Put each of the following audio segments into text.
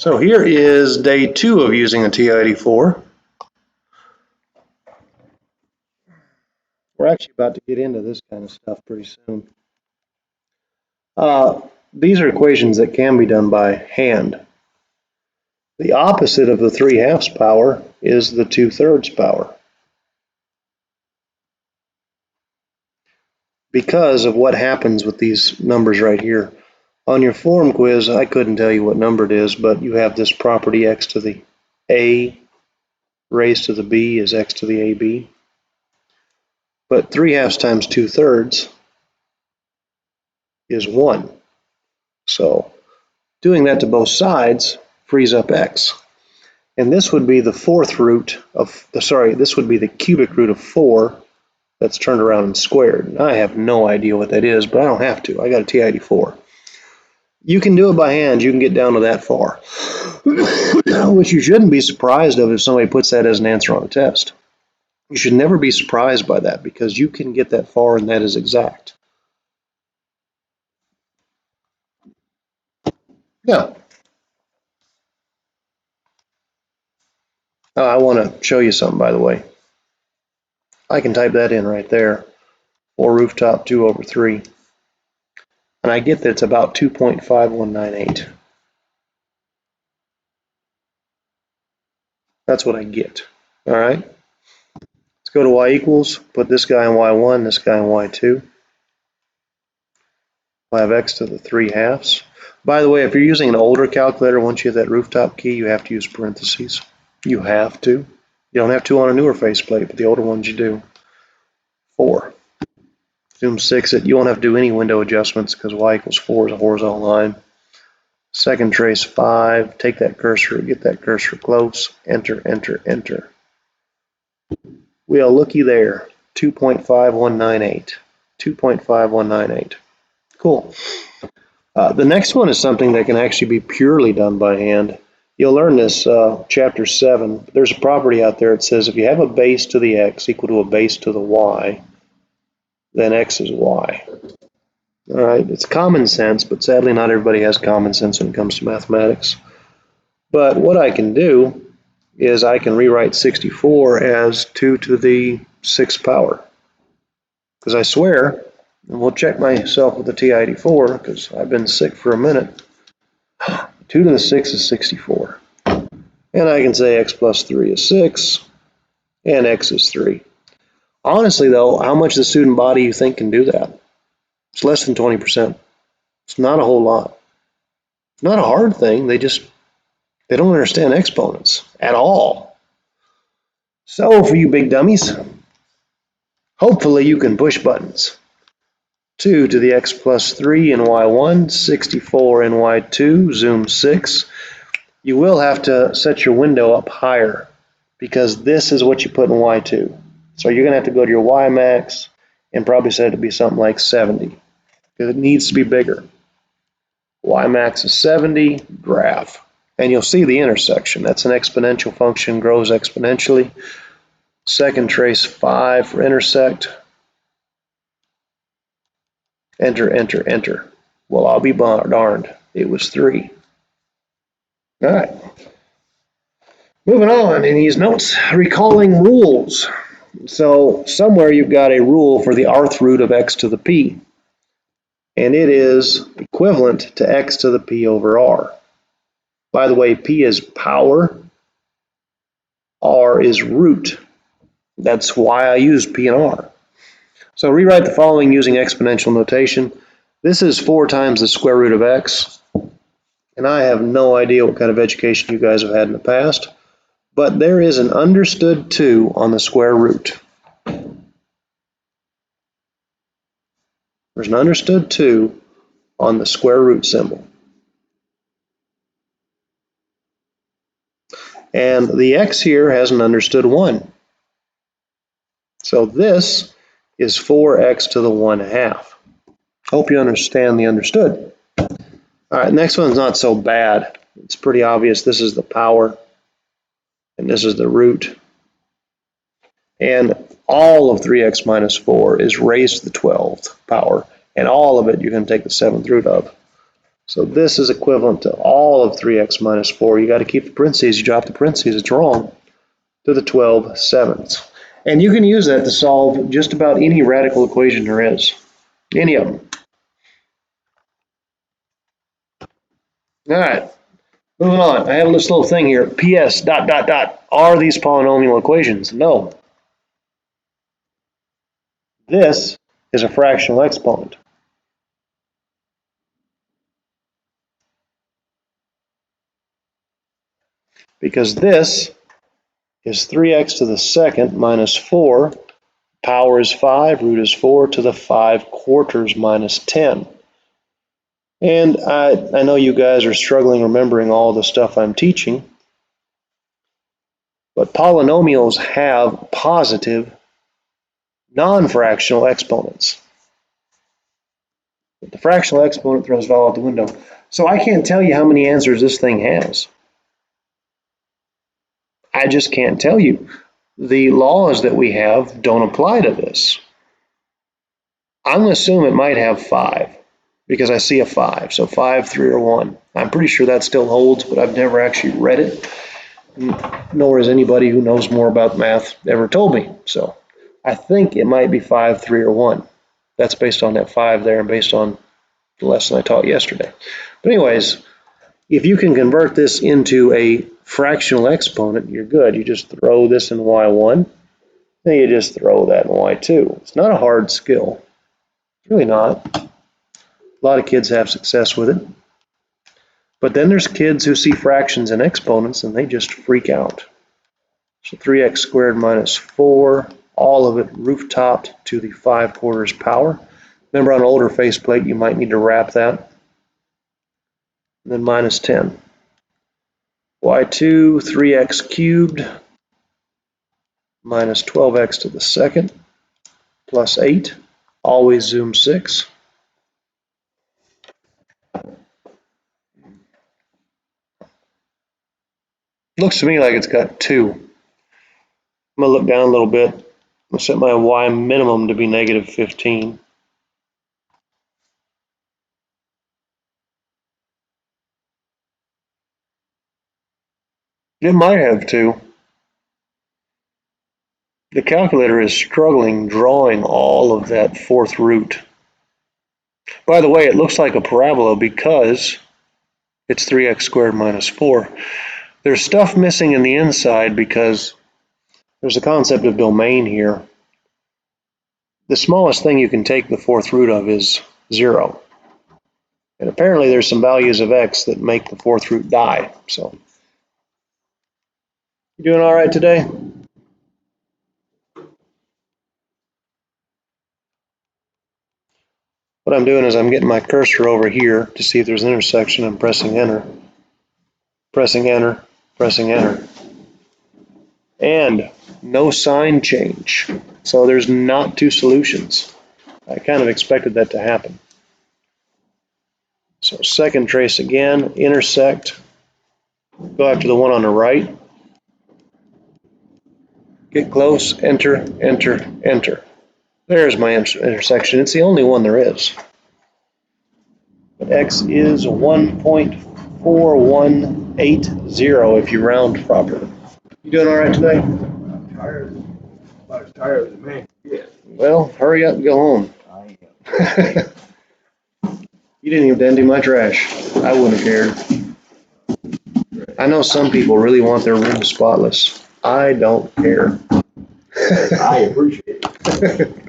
So here is day 2 of using a TI-84. We're actually about to get into this kind of stuff pretty soon. These are equations that can be done by hand. The opposite of the 3/2 power is the 2/3 power. Because of what happens with these numbers right here. On your form quiz, I couldn't tell you what number it is, but you have this property x to the a raised to the b is x to the ab. But 3/2 times 2/3 is 1. So doing that to both sides frees up x. And this would be the fourth root of, this would be the cubic root of 4 that's turned around and squared. I have no idea what that is, but I don't have to. I got a TI-84. You can do it by hand. You can get down to that far. Which you shouldn't be surprised of if somebody puts that as an answer on a test. You should never be surprised by that because you can get that far and that is exact. Yeah. I want to show you something, by the way. I can type that in right there. 4 rooftop 2 over 3. And I get that it's about 2.5198. That's what I get. All right. Let's go to y equals. Put this guy in y1, this guy in y2. We'll have x to the 3/2. By the way, if you're using an older calculator, once you have that rooftop key, you have to use parentheses. You have to. You don't have to on a newer faceplate, but the older ones you do. 4. Zoom 6 it. You won't have to do any window adjustments because y equals 4 is a horizontal line. Second trace 5. Take that cursor, get that cursor close. Enter, enter, enter. Well, looky there. 2.5198. 2.5198. Cool. The next one is something that can actually be purely done by hand. You'll learn this chapter 7. There's a property out there that says if you have a base to the x equal to a base to the y, then x is y. All right, it's common sense, but sadly not everybody has common sense when it comes to mathematics. But what I can do is I can rewrite 64 as 2 to the 6th power. Because I swear, and we'll check myself with the TI-84 because I've been sick for a minute, 2 to the 6 is 64. And I can say x plus 3 is 6, and x is 3. Honestly, though, how much the student body you think can do that? It's less than 20%. It's not a whole lot. It's not a hard thing. They don't understand exponents at all. So for you big dummies, hopefully you can push buttons. 2 to the x plus 3 in y1, 64 in y2, zoom 6. You will have to set your window up higher because this is what you put in y2. So you're going to have to go to your y max and probably set it to be something like 70 because it needs to be bigger. Y max is 70, graph. And you'll see the intersection. That's an exponential function, grows exponentially. Second trace 5 for intersect. Enter, enter, enter. Well, I'll be darned. It was 3. All right. Moving on in these notes, recalling rules. So somewhere you've got a rule for the rth root of x to the p. And it is equivalent to x to the p over r. By the way, p is power, r is root. That's why I use p and r. So rewrite the following using exponential notation. This is 4 times the square root of x. And I have no idea what kind of education you guys have had in the past. But there is an understood 2 on the square root. There's an understood 2 on the square root symbol. And the x here has an understood 1. So this is 4x to the 1/2. Hope you understand the understood. All right, next one's not so bad. It's pretty obvious. This is the power, and this is the root. And all of 3x minus 4 is raised to the 12th power, and all of it you're going to take the 7th root of. So this is equivalent to all of 3x minus 4. You got to keep the parentheses. You drop the parentheses, it's wrong, to the 12/7. And you can use that to solve just about any radical equation there is. Any of them. All right, moving on. I have this little thing here. PS ... Are these polynomial equations? No. This is a fractional exponent. Because this is 3x to the second minus 4. Power is 5, root is 4 to the 5/4 minus 10. And I know you guys are struggling remembering all the stuff I'm teaching, but polynomials have positive non-fractional exponents. But the fractional exponent throws it all out the window. So I can't tell you how many answers this thing has. I just can't tell you. The laws that we have don't apply to this. I'm going to assume it might have 5 because I see a 5. So 5, 3, or 1. I'm pretty sure that still holds, but I've never actually read it. Nor has anybody who knows more about math ever told me. So I think it might be 5, 3, or 1. That's based on that 5 there and based on the lesson I taught yesterday. But anyways, if you can convert this into a fractional exponent, you're good. You just throw this in y1, then you just throw that in y2. It's not a hard skill. It's really not. A lot of kids have success with it. But then there's kids who see fractions and exponents and they just freak out. So 3x squared minus 4, all of it roof-topped to the 5/4 power. Remember, on an older faceplate, you might need to wrap that. And then minus 10. y2, 3x cubed minus 12x to the second plus 8. Always zoom 6. Looks to me like it's got 2. I'm going to look down a little bit. I'm going to set my y minimum to be negative 15. It might have 2. The calculator is struggling drawing all of that fourth root. By the way, it looks like a parabola because it's 3x squared minus 4. There's stuff missing in the inside because there's a concept of domain here. The smallest thing you can take the fourth root of is 0. And apparently there's some values of x that make the fourth root die. So, you doing all right today? What I'm doing is I'm getting my cursor over here to see if there's an intersection. I'm pressing enter, pressing enter, pressing enter. And no sign change. So there's not 2 solutions. I kind of expected that to happen. So second trace again, intersect, go after the one on the right, get close, enter, enter, enter. There's my intersection. It's the only one there is. But x is 1.4180 if you round properly. You doing all right tonight? I'm tired. About as tired as a man can get. Well, hurry up and go home. I am. You didn't even empty my trash. I wouldn't have cared. I know some people really want their room spotless. I don't care. I appreciate it.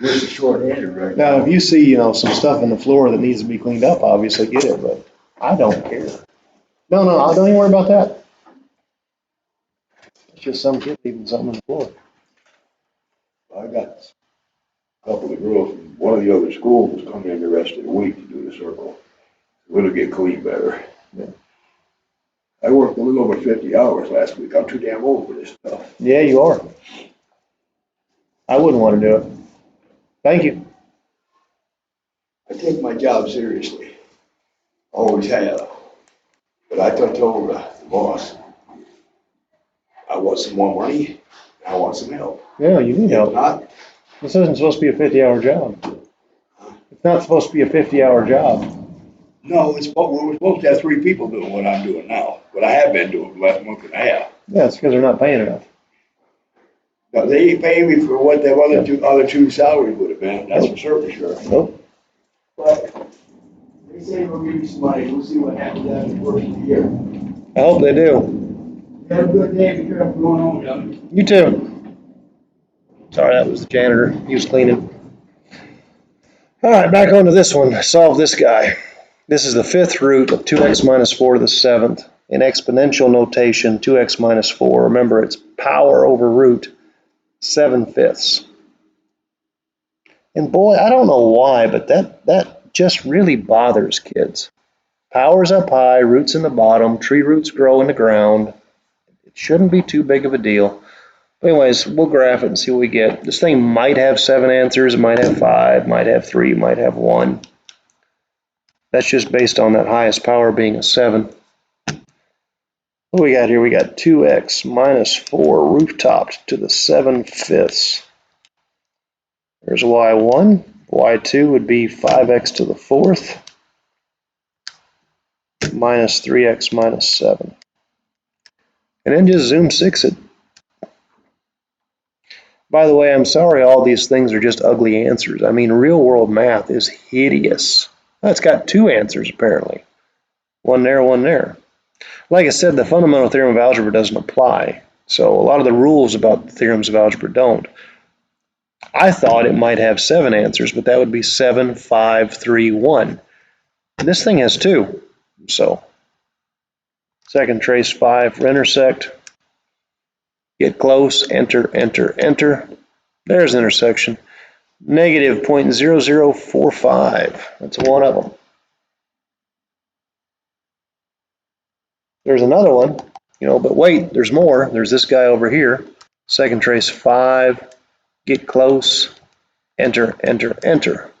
We're short-handed right Now, if you see, some stuff on the floor that needs to be cleaned up, obviously get it, but I don't care. No, don't even worry about that. It's just some kid leaving something on the floor. I got a couple of girls from one of the other schools coming in the rest of the week to do the circle. It'll get clean better. Yeah. I worked a little over 50 hours last week. I'm too damn old for this stuff. Yeah, you are. I wouldn't want to do it. Thank you. I take my job seriously. Always have. But I told the boss, I want some more money. I want some help. Yeah, you need If help. not, This isn't supposed to be a 50-hour job. It's not supposed to be a 50-hour job. No, we're supposed to have 3 people doing what I'm doing now, what I have been doing for the last month and a half. Yeah, it's because they're not paying enough. Now, they ain't paying me for what the other two salaries would have been, that's for certain sure. Nope. But they say we'll give you some money, we'll see what happens after the first of the year. I hope they do. Have a good day, be careful going home, young. You too. Sorry, that was the janitor. He was cleaning. All right, back onto this one. Solve this guy. This is the 5th root of 2x minus 4 to the 7th. In exponential notation, 2x minus 4. Remember, it's power over root 7/5. And boy, I don't know why, but that just really bothers kids. Power's up high, roots in the bottom, tree roots grow in the ground. It shouldn't be too big of a deal. But anyways, we'll graph it and see what we get. This thing might have 7 answers, it might have 5, might have 3, might have 1. That's just based on that highest power being a 7. What do we got here? We got 2x minus 4 roof-topped to the 7/5. There's y1. y2 would be 5x to the 4th minus 3x minus 7. And then just zoom 6 it. By the way, I'm sorry all these things are just ugly answers. I mean, real world math is hideous. It's got 2 answers apparently. One there, one there. Like I said, the fundamental theorem of algebra doesn't apply. So a lot of the rules about the theorems of algebra don't. I thought it might have 7 answers, but that would be 7, 5, 3, 1. And this thing has 2. So second trace 5 for intersect. Get close, enter, enter, enter. There's the intersection. Negative 0.0045. That's one of them. There's another one, but wait, there's more. There's this guy over here. Second trace 5. Get close, enter, enter, enter.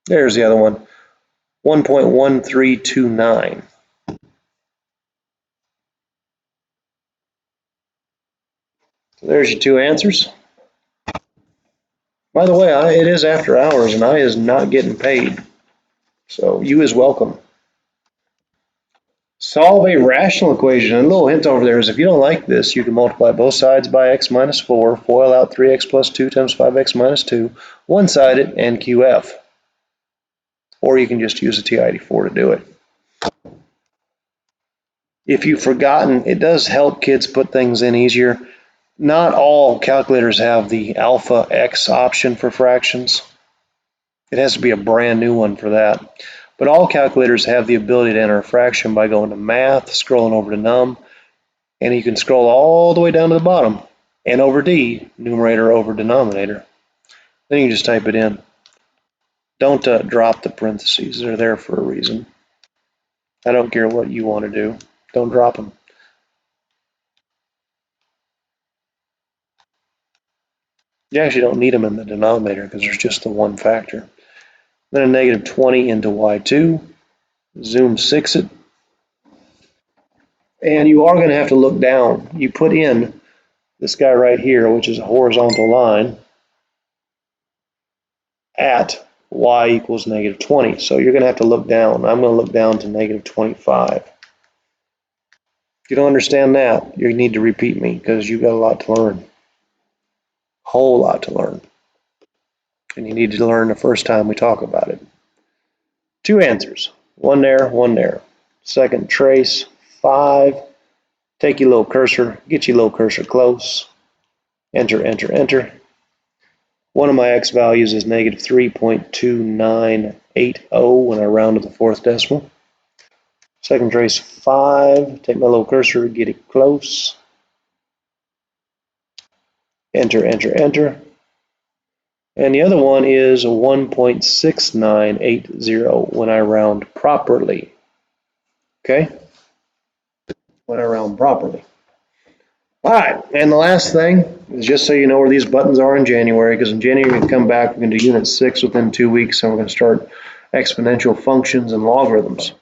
There's the other one. 1.1329. So there's your 2 answers. By the way, it is after hours and I is not getting paid. So you is welcome. Solve a rational equation. And a little hint over there is if you don't like this, you can multiply both sides by x minus 4, FOIL out 3x plus 2 times 5x minus 2, one-sided, and QF. Or you can just use a TI-84 to do it. If you've forgotten, it does help kids put things in easier. Not all calculators have the alpha x option for fractions. It has to be a brand new one for that. But all calculators have the ability to enter a fraction by going to Math, scrolling over to Num, and you can scroll all the way down to the bottom, N over D, numerator over denominator. Then you can just type it in. Don't drop the parentheses. They're there for a reason. I don't care what you want to do. Don't drop them. You actually don't need them in the denominator because there's just the one factor. Then a negative 20 into y2. Zoom 6 it. And you are going to have to look down. You put in this guy right here, which is a horizontal line, at y equals negative 20. So you're going to have to look down. I'm going to look down to negative 25. If you don't understand that, you need to repeat me because you've got a lot to learn. Whole lot to learn. And you need to learn the first time we talk about it. 2 answers. One there, one there. Second trace, 5. Take your little cursor, get your little cursor close. Enter, enter, enter. One of my x values is negative 3.2980 when I round to the 4th decimal. Second trace 5, take my little cursor, get it close. Enter, enter, enter. And the other one is 1.6980 when I round properly. Okay? When I round properly. All right, and the last thing is just so you know where these buttons are in January, because in January we're going to come back, we're going to do Unit 6 within 2 weeks, and we're going to start exponential functions and logarithms.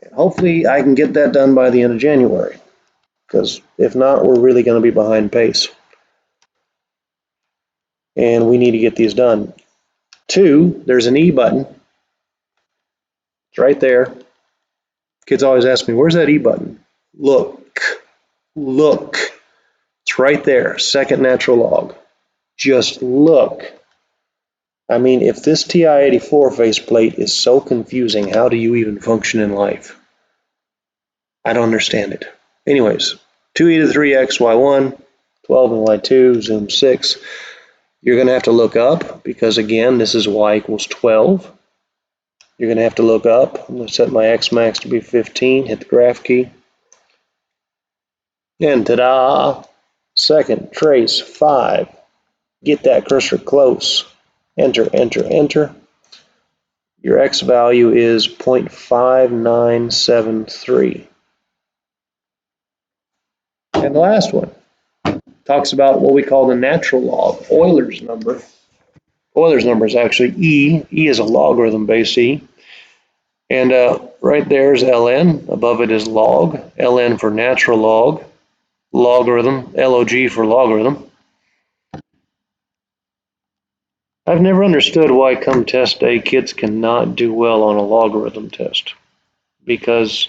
And hopefully I can get that done by the end of January, because if not, we're really going to be behind pace. And we need to get these done. 2, there's an E button. It's right there. Kids always ask me, where's that E button? Look, look. It's right there, second natural log. Just look. I mean, if this TI-84 faceplate is so confusing, how do you even function in life? I don't understand it. Anyways, 2e to the 3x, y1, 12 and y2, zoom 6. You're going to have to look up because, again, this is y equals 12. You're going to have to look up. I'm going to set my x max to be 15, hit the graph key. And ta-da! Second trace 5. Get that cursor close. Enter, enter, enter. Your x value is 0.5973. And the last one talks about what we call the natural log, Euler's number. Euler's number is actually E. E is a logarithm base E. And right there is ln. Above it is log. ln for natural log. Logarithm. log for logarithm. I've never understood why come test day kids cannot do well on a logarithm test. Because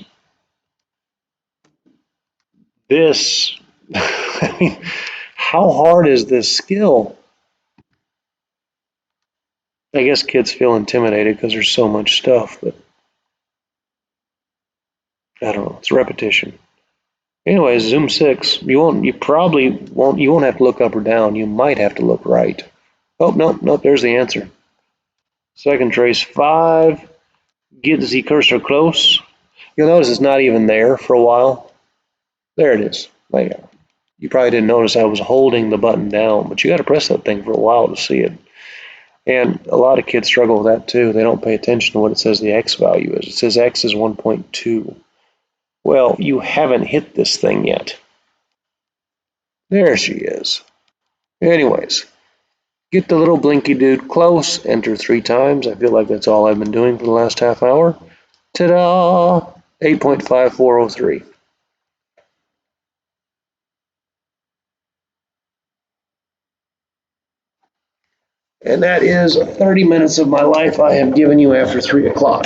this, I mean, how hard is this skill? I guess kids feel intimidated because there's so much stuff, but I don't know, it's repetition. Anyways, zoom 6. You won't have to look up or down. You might have to look right. Oh, no, there's the answer. Second trace 5. Get the cursor close. You'll notice it's not even there for a while. There it is. There. You probably didn't notice I was holding the button down, but you got to press that thing for a while to see it. And a lot of kids struggle with that too. They don't pay attention to what it says the x value is. It says x is 1.2. Well, you haven't hit this thing yet. There she is. Anyways, get the little blinky dude close, enter 3 times. I feel like that's all I've been doing for the last half hour. Ta-da! 8.5403. And that is 30 minutes of my life I have given you after 3 o'clock.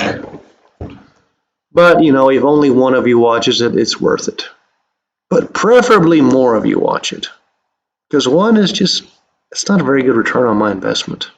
But, you know, if only one of you watches it, it's worth it. But preferably more of you watch it. Because one is just, it's not a very good return on my investment.